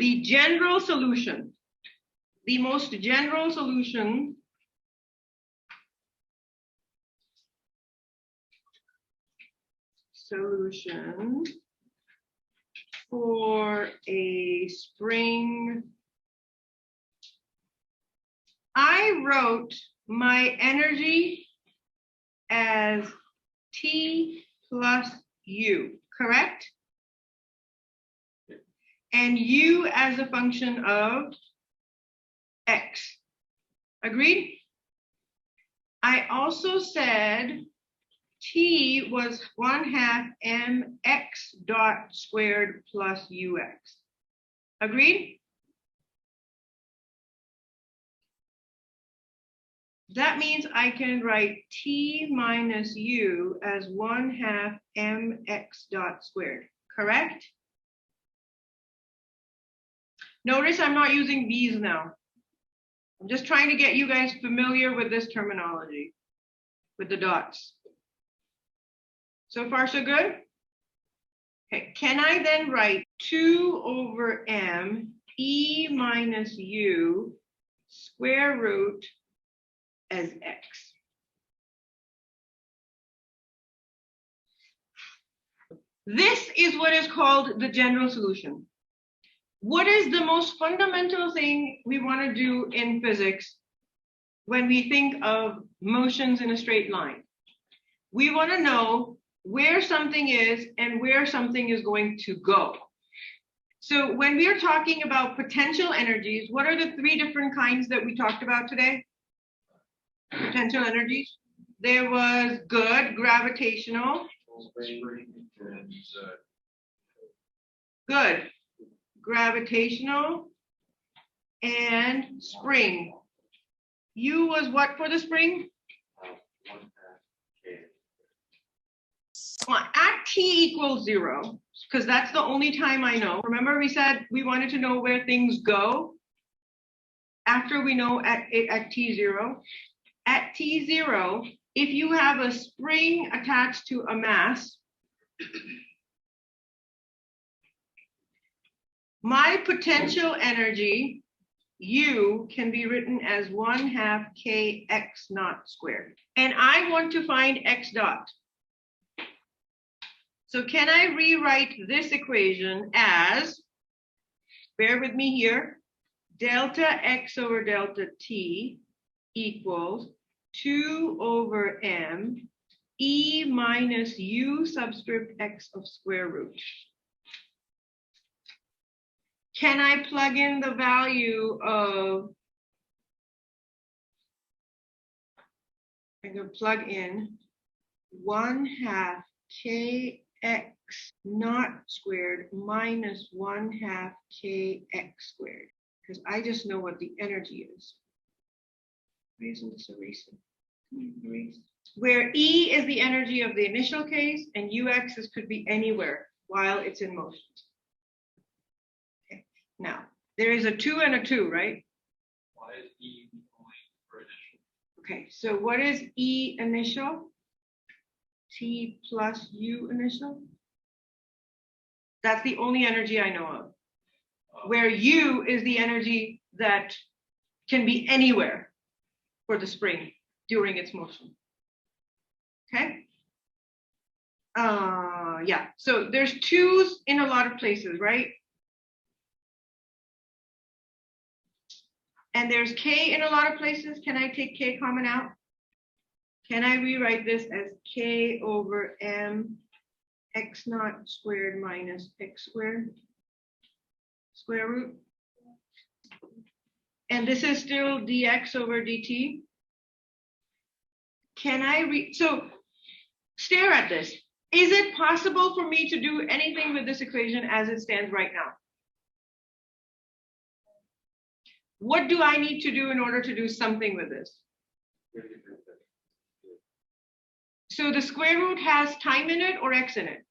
the general solution, the most general solution for a spring. I wrote my energy as T plus U, correct? And U as a function of X. Agreed? I also said T was 1/2 mx dot squared plus ux. Agreed? That means I can write T minus U as 1/2 mx dot squared, correct? Notice I'm not using B's now. I'm just trying to get you guys familiar with this terminology, with the dots. So far, so good? Okay, can I then write 2 over m e minus u square root as x? This is what is called the general solution. What is the most fundamental thing we want to do in physics when we think of motions in a straight line? We want to know where something is and where something is going to go. So when we are talking about potential energies, what are the 3 different kinds that we talked about today? Potential energies. There was good, gravitational. Good. Gravitational and spring. U was what for the spring? At t equals 0, because that's the only time I know. Remember we said we wanted to know where things go after we know at t0. At t0, if you have a spring attached to a mass, my potential energy, U, can be written as 1/2 kx naught squared. And I want to find x dot. So can I rewrite this equation as, bear with me here, delta x over delta t equals 2 over m e minus u subscript x of square root. Can I plug in the value of, I'm going to plug in 1/2 kx naught squared minus 1/2 kx squared, because I just know what the energy is. Why isn't this erasing? Erase. Where E is the energy of the initial case and ux could be anywhere while it's in motion. Okay. Now, there is a 2 and a 2, right? Why is E only for initial? Okay, so what is E initial? T plus U initial? That's the only energy I know of. Where U is the energy that can be anywhere for the spring during its motion. Okay? Yeah, so there's 2's in a lot of places, right? And there's K in a lot of places. Can I take K common out? Can I rewrite this as K over m x naught squared minus x squared square root? And this is still dx over dt. Can I so stare at this. Is it possible for me to do anything with this equation as it stands right now? What do I need to do in order to do something with this? So the square root has time in it or x in it?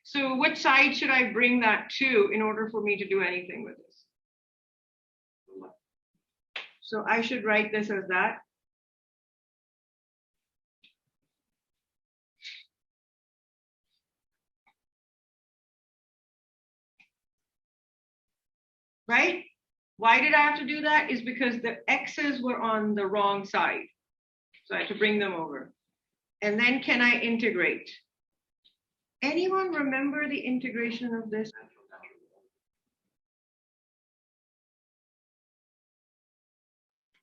So which side should I bring that to in order for me to do anything with this? So I should write this as that. right? Why did I have to do that? Is because the x's were on the wrong side. So I had to bring them over. And then can I integrate? Anyone remember the integration of this?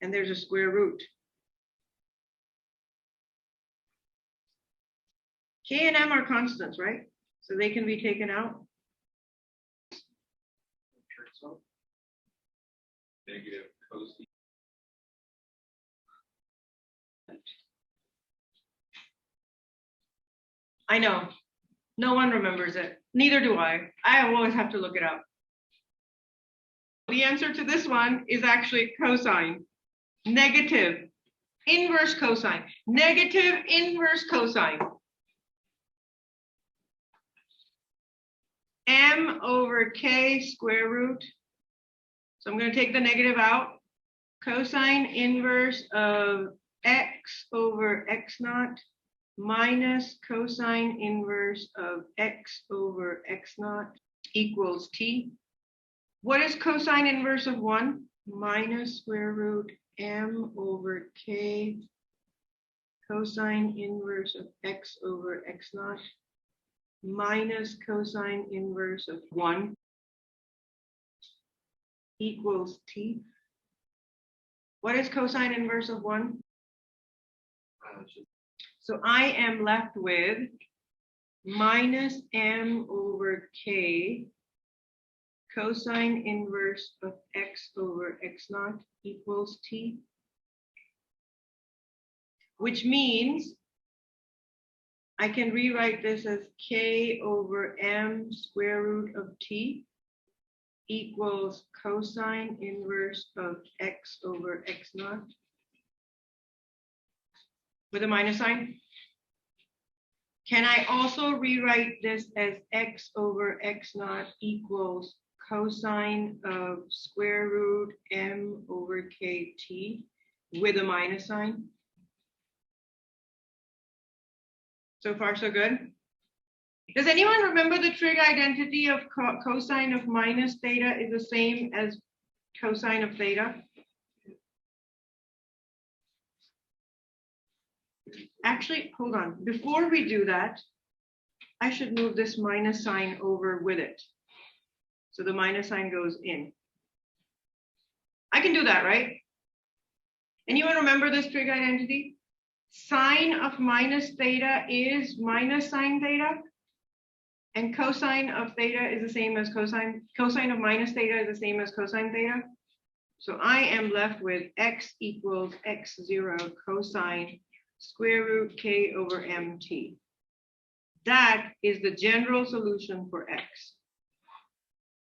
And there's a square root. K and M are constants, right? So they can be taken out. Negative cosine. I know. No one remembers it. Neither do I. I always have to look it up. The answer to this one is actually cosine. Negative inverse cosine. Negative inverse cosine. M over K square root. So I'm going to take the negative out. Cosine inverse of X over X naught minus cosine inverse of X over X naught equals T. What is cosine inverse of 1? Minus square root M over K cosine inverse of X over X naught minus cosine inverse of 1 equals T. What is cosine inverse of 1? So I am left with minus M over K cosine inverse of X over X naught equals T. Which means I can rewrite this as K over M square root of T equals cosine inverse of X over X naught with a minus sign. Can I also rewrite this as X over X naught equals cosine of square root M over KT with a minus sign? So far, so good. Does anyone remember the trig identity of cosine of minus theta is the same as cosine of theta? Actually, hold on. Before we do that, I should move this minus sign over with it. So the minus sign goes in. I can do that, right? Anyone remember this trig identity? Sine of minus theta is minus sine theta. And cosine of theta is the same as cosine of minus theta is the same as cosine theta. So I am left with X equals X0 cosine square root K over MT. That is the general solution for X.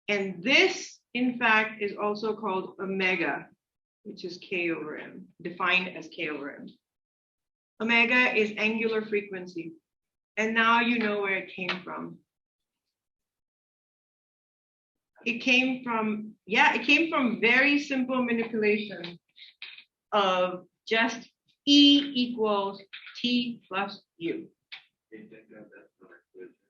And this, in fact, is also called omega, which is K over M, defined as K over M. Omega is angular frequency. And now you know where it came from. It came from very simple manipulation of just E equals T plus U.